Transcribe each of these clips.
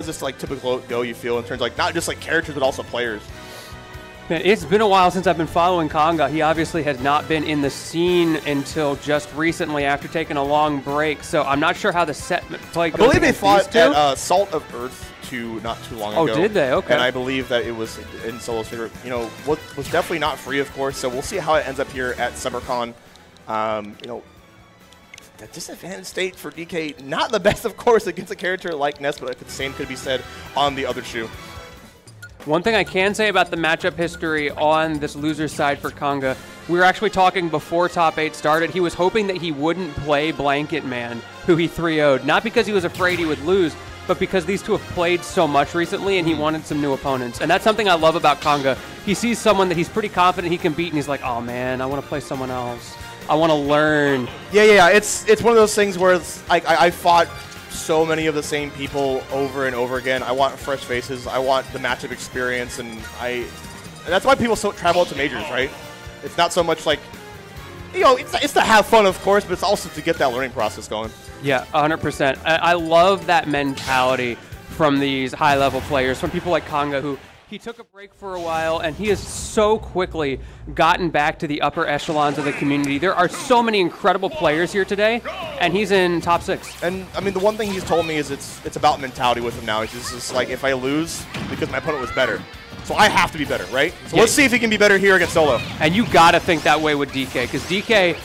does this like typical go, you feel, in terms of like not just like characters but also players? Man, it's been a while since I've been following Konga. He obviously has not been in the scene until just recently after taking a long break, so I'm not sure how the set play goes. I believe they fought at Salt of Earth not too long ago. Oh, did they? Okay. And I believe that it was in Solo's favorite. You know, was definitely not free, of course, so we'll see how it ends up here at SummerCon. You know, the disadvantage state for DK, not the best, of course, against a character like Ness, but the same could be said on the other shoe. One thing I can say about the matchup history on this loser side for Konga, we were actually talking before Top 8 started. He was hoping that he wouldn't play Blanket Man, who he 3-0'd, not because he was afraid he would lose, but because these two have played so much recently and he wanted some new opponents. And that's something I love about Konga. He sees someone that he's pretty confident he can beat, and he's like, oh man, I want to play someone else. I want to learn. Yeah. It's one of those things where it's, I fought so many of the same people over and over again. I want fresh faces. I want the matchup experience, and that's why people travel out to majors, right? It's not so much like, you know, it's to have fun, of course, but it's also to get that learning process going. Yeah, 100%. I love that mentality from these high-level players, from people like Konga, who he took a break for a while, and he has so quickly gotten back to the upper echelons of the community. There are so many incredible players here today, and he's in top 6. And, I mean, the one thing he's told me is it's about mentality with him now. It's just like, if I lose, because my opponent was better, so I have to be better, right? So let's see if he can be better here against Solo. And you got to think that way with DK, because DK,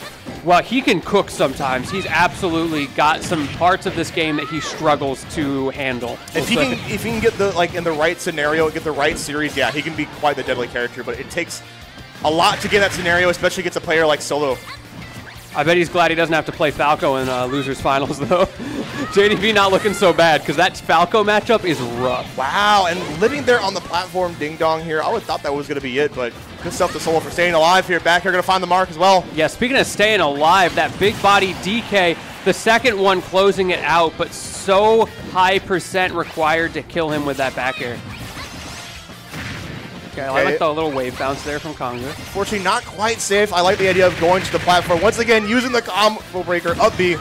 well, he can cook sometimes. He's absolutely got some parts of this game that he struggles to handle. If he can get in the right scenario, get the right series, yeah, he can be quite the deadly character. But it takes a lot to get that scenario, especially against a player like Solo. I bet he's glad he doesn't have to play Falco in Losers Finals, though. JDV not looking so bad, because that Falco matchup is rough. Wow, and living there on the platform, Ding Dong here, I would have thought that was going to be it, but good stuff to Solo for staying alive here. Back here, going to find the mark as well. Yeah, speaking of staying alive, that big body DK, the second one closing it out, but so high percent required to kill him with that back air. Okay, I like the little wave bounce there from Konga. Unfortunately, not quite safe. I like the idea of going to the platform. Once again, using the combo breaker up B.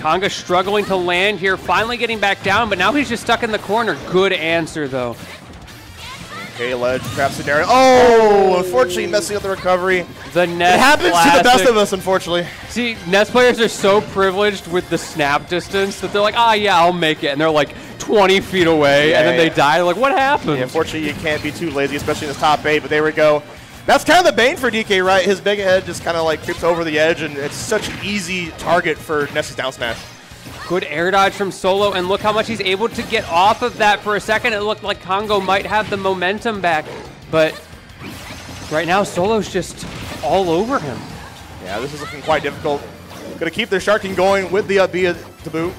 Konga struggling to land here, finally getting back down, but now he's just stuck in the corner. Good answer, though. Okay, ledge trap scenario. Oh, unfortunately messing up the recovery. The Ness It happens to the best of us, unfortunately. See, Ness players are so privileged with the snap distance that they're like, yeah, I'll make it. And they're like 20 feet away, and then they die. They're like, what happened? Yeah, unfortunately, you can't be too lazy, especially in this top 8, but there we go. That's kind of the bane for DK, right? His big head just kind of like creeps over the edge, and it's such an easy target for Ness's down smash. Good air dodge from Solo, and look how much he's able to get off of that. For a second, it looked like Konga might have the momentum back, but right now, Solo's just all over him. Yeah, this is looking quite difficult. Going to keep their Sharking going with the up B to boot.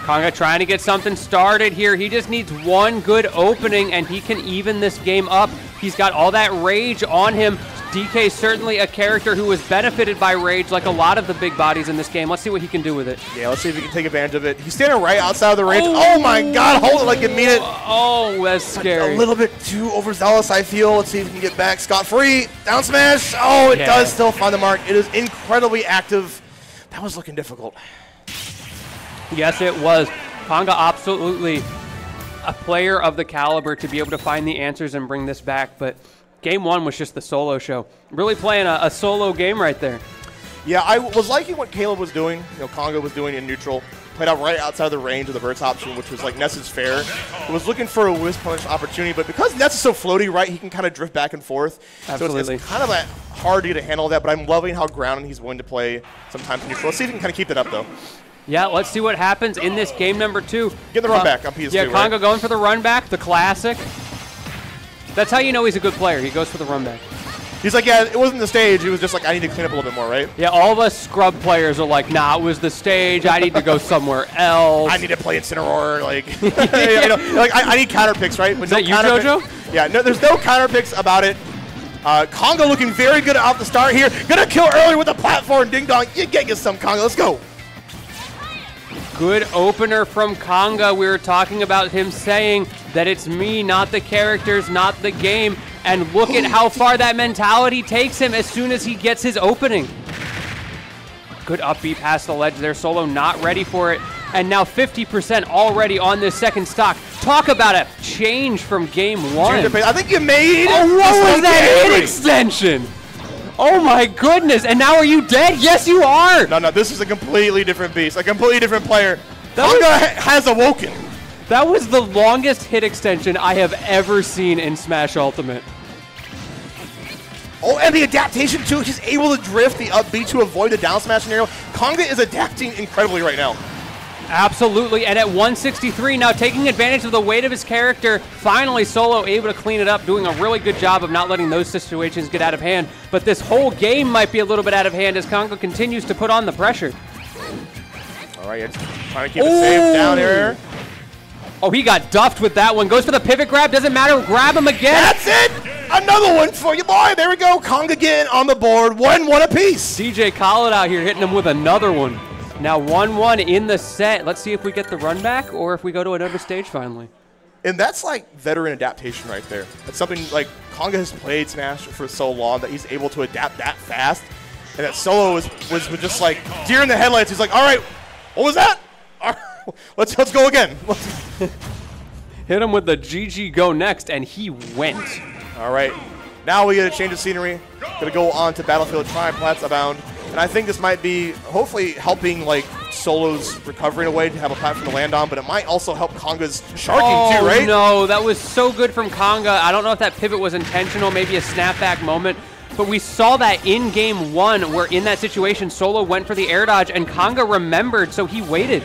Konga trying to get something started here. He just needs one good opening, and he can even this game up. He's got all that rage on him. DK is certainly a character who was benefited by rage like a lot of the big bodies in this game. Let's see what he can do with it. Yeah, let's see if he can take advantage of it. He's standing right outside of the range. Oh my God, hold it like you mean it. Oh, that's scary. A little bit too overzealous, I feel. Let's see if he can get back scot-free. Down smash. Oh, it does still find the mark. It is incredibly active. That was looking difficult. Yes, it was. Konga absolutely a player of the caliber to be able to find the answers and bring this back, but Game 1 was just the Solo show. Really playing a solo game right there. Yeah, I was liking what Caleb was doing, Konga was doing in neutral. Played out right outside of the range of the burst option, which was like Ness's fair. Was looking for a whisk punch opportunity, but because Ness is so floaty, right, he can kind of drift back and forth. Absolutely. So it's kind of hard to get a handle of that, but I'm loving how grounded he's willing to play sometimes neutral. Let's see if he can kind of keep that up, though. Yeah, let's see what happens in this game number 2. Get the run back on PS2, Yeah, Konga right? going for the run back, the classic. That's how you know he's a good player. He goes for the run back. He's like, yeah, it wasn't the stage. He was just like, I need to clean up a little bit more, right? Yeah, all of us scrub players are like, nah, it was the stage. I need to go somewhere else. I need to play Incineroar. Like, like I need counter picks, right? But Is that you, JoJo? Yeah, no, there's no counter picks about it. Konga looking very good off the start here. Gonna kill early with the platform. Ding Dong, you get you some, Konga. Let's go. Good opener from Konga. We were talking about him saying that it's me, not the characters, not the game. And look at how far that mentality takes him as soon as he gets his opening. Good upbeat past the ledge there. Solo not ready for it. And now 50% already on this second stock. Talk about a change from game one. I think you made it. Oh, what was that hit extension? Oh my goodness. And now are you dead? Yes, you are. No, this is a completely different beast. A completely different player. Konga has awoken. That was the longest hit extension I have ever seen in Smash Ultimate. Oh, and the adaptation too. He's able to drift the up B to avoid the down smash scenario. Konga is adapting incredibly right now. Absolutely, and at 163 now, taking advantage of the weight of his character, finally Solo able to clean it up, doing a really good job of not letting those situations get out of hand. But this whole game might be a little bit out of hand as Konga continues to put on the pressure. All right, trying to keep it safe down air. Oh, he got duffed with that one. Goes for the pivot grab, doesn't matter, grab him again. That's it! Another one for you, boy. There we go. Konga getting on the board. 1-1 apiece. DJ Khaled out here hitting him with another one. Now 1-1 in the set. Let's see if we get the run back or if we go to another stage finally. And that's like veteran adaptation right there. That's something like Konga has played Smash for so long that he's able to adapt that fast. And that Solo was just like deer in the headlights. He's like, all right, what was that? All right, let's go again. Hit him with the GG go next, and he went. All right, now we get a change of scenery. Gonna go on to Battlefield Tri-Plats Abound. And I think this might be hopefully helping like Solo's recovery in a way to have a platform to land on, but it might also help Konga's sharking too, right? No, that was so good from Konga. I don't know if that pivot was intentional, maybe a snapback moment, but we saw that in game one where in that situation Solo went for the air dodge and Konga remembered, so he waited.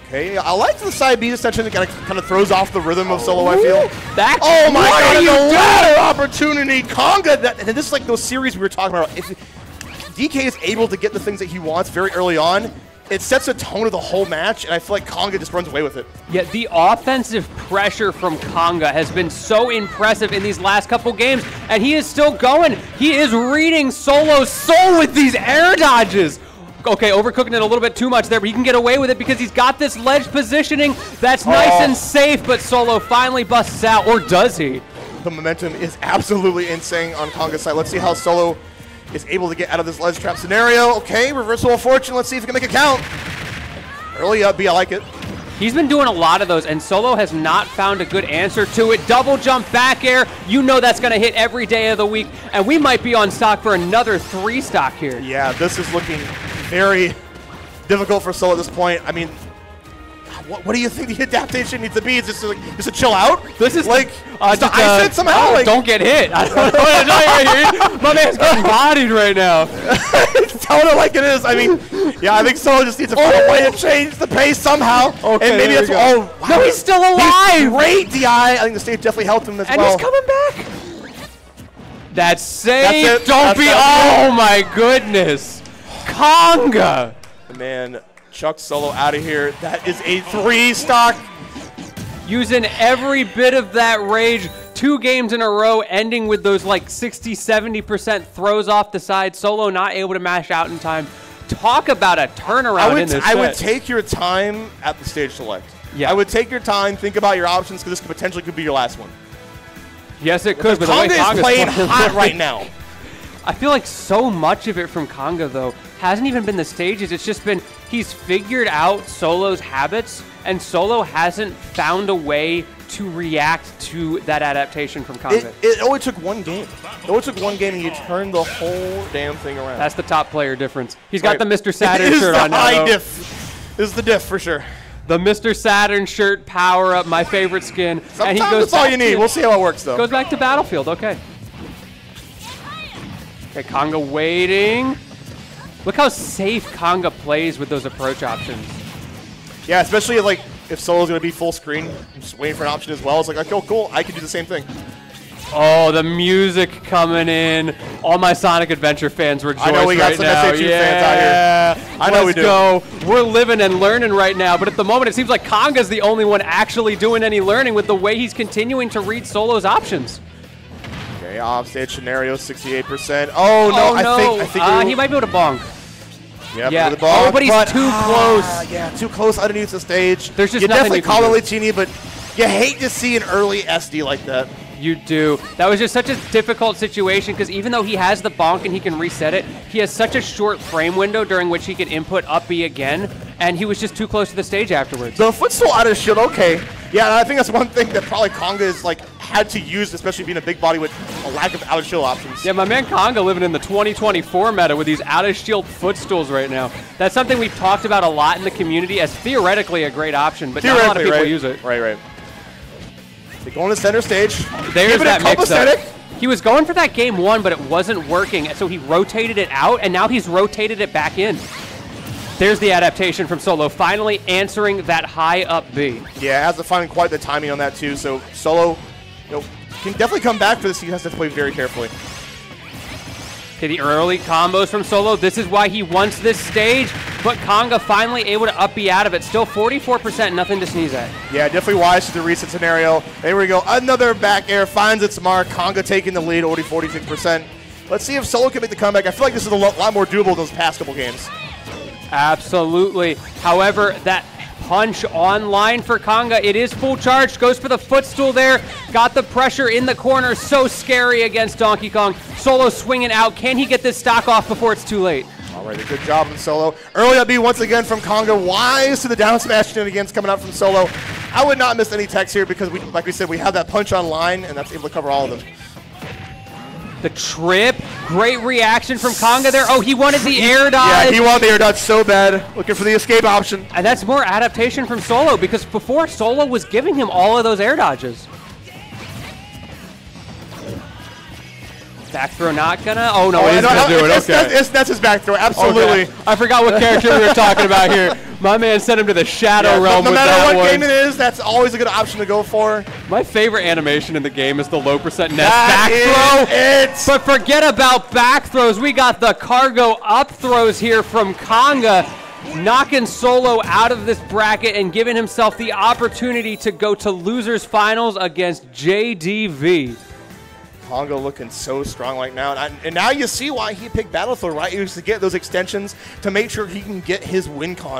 Okay, I like the side B extension that kind of throws off the rhythm of Solo, I feel. Back. Oh my god, the ladder opportunity! Konga, and this is like those series we were talking about. If DK is able to get the things that he wants very early on, it sets a tone of the whole match, and I feel like Konga just runs away with it. Yeah, the offensive pressure from Konga has been so impressive in these last couple games, and he is still going. He is reading Solo's soul with these air dodges. Okay, overcooking it a little bit too much there, but he can get away with it because he's got this ledge positioning that's nice and safe, but Solo finally busts out, or does he? The momentum is absolutely insane on Konga's side. Let's see how Solo is able to get out of this ledge trap scenario. Okay, reversal of fortune. Let's see if he can make it count. Early up B, I like it. He's been doing a lot of those, and Solo has not found a good answer to it. Double jump back air. You know that's going to hit every day of the week, and we might be on stock for another 3 stock here. Yeah, this is looking very difficult for Solo at this point. I mean, what do you think the adaptation needs to be? Is just like just to chill out? This is like ice it somehow. Like, don't get hit. I don't know what to tell you here. My man's getting bodied right now. Tell it like it is. I mean, yeah, I think Solo just needs to find a way to change the pace somehow. Okay, and maybe that's wow. No, he's still alive. He's great DI. I think the stage definitely helped him as well. And he's coming back. That's safe. That's it. Don't be. Oh my goodness. Konga. Man, Chuck Solo out of here. That is a 3 stock. Using every bit of that rage. 2 games in a row, ending with those like 60-70% throws off the side. Solo not able to mash out in time. Talk about a turnaround in this set. I would take your time at the stage select. Yeah. I would take your time, think about your options, because this potentially could be your last one. Yes, it could. But Konga is playing hot right now. I feel like so much of it from Konga, though, hasn't even been the stages. It's just been he's figured out Solo's habits, and Solo hasn't found a way to react to that adaptation from Konga. It only took one game. It only took one game, and you turned the whole damn thing around. That's the top player difference. He's got the Mr. Saturn shirt on now. High diff. This is the diff for sure. The Mr. Saturn shirt power-up, my favorite skin. Sometimes and he goes that's all you need. We'll see how it works, though. Goes back to Battlefield. Okay. Okay, Konga waiting. Look how safe Konga plays with those approach options. Yeah, especially like if Solo's going to be full screen, I'm just waiting for an option as well. It's like, okay, cool, I can do the same thing. Oh, the music coming in. All my Sonic Adventure fans rejoice right now. I know we got some SHU fans out here. I know we do. Let's go. We're living and learning right now, but at the moment it seems like Konga's the only one actually doing any learning with the way he's continuing to read Solo's options. Okay, offstage scenario, 68%. Oh, no, I think he might be able to bonk. Yep, Yeah. the ball, But he's too close. Yeah, too close underneath the stage. There's just you nothing definitely you can call it do. Licini, but you hate to see an early SD like that. You do. That was just such a difficult situation because even though he has the bonk and he can reset it, he has such a short frame window during which he can input up B again, and he was just too close to the stage afterwards. The footstool out of shield, okay. Yeah, and I think that's one thing that probably Konga is like had to use, especially being a big body with a lack of out of shield options. Yeah, my man Konga living in the 2024 meta with these out of shield footstools right now. That's something we've talked about a lot in the community as theoretically a great option, but not a lot of people use it. Right. They go on the center stage. There's that mix-up. Copacetic. He was going for that game 1, but it wasn't working, so he rotated it out, and now he's rotated it back in. There's the adaptation from Solo, finally answering that high up B. Yeah, has to find quite the timing on that too. So Solo, can definitely come back for this. He has to play very carefully. Okay, the early combos from Solo. This is why he wants this stage, but Konga finally able to up B out of it. Still 44%, nothing to sneeze at. Yeah, definitely wise to the reset scenario. There we go. Another back air finds its mark. Konga taking the lead, already 46%. Let's see if Solo can make the comeback. I feel like this is a lot more doable than those past couple games. Absolutely. However, that punch online for Konga, it is full charge, goes for the footstool there, got the pressure in the corner, so scary against Donkey Kong. Solo swinging out, can he get this stock off before it's too late? All right, a good job in Solo. Early up B once again from Konga, wise to the down smash shenanigans coming out from Solo. I would not miss any techs here because, like we said, we have that punch online, and that's able to cover all of them. The trip, great reaction from Konga there. Oh, he wanted the air dodge. Yeah, he wanted the air dodge so bad. Looking for the escape option. And that's more adaptation from Solo because before Solo was giving him all of those air dodges. Back throw not gonna? Oh no, it is gonna do it, okay. That's his back throw, absolutely. Okay. I forgot what character we were talking about here. My man sent him to the Shadow Realm with that one. No matter what game it is, that's always a good option to go for. My favorite animation in the game is the low percent Ness back throw. But forget about back throws. We got the cargo up throws here from Konga, knocking Solo out of this bracket and giving himself the opportunity to go to losers finals against JDV. Konga looking so strong right now, and now you see why he picked Battlethrow, right? He was to get those extensions to make sure he can get his win con.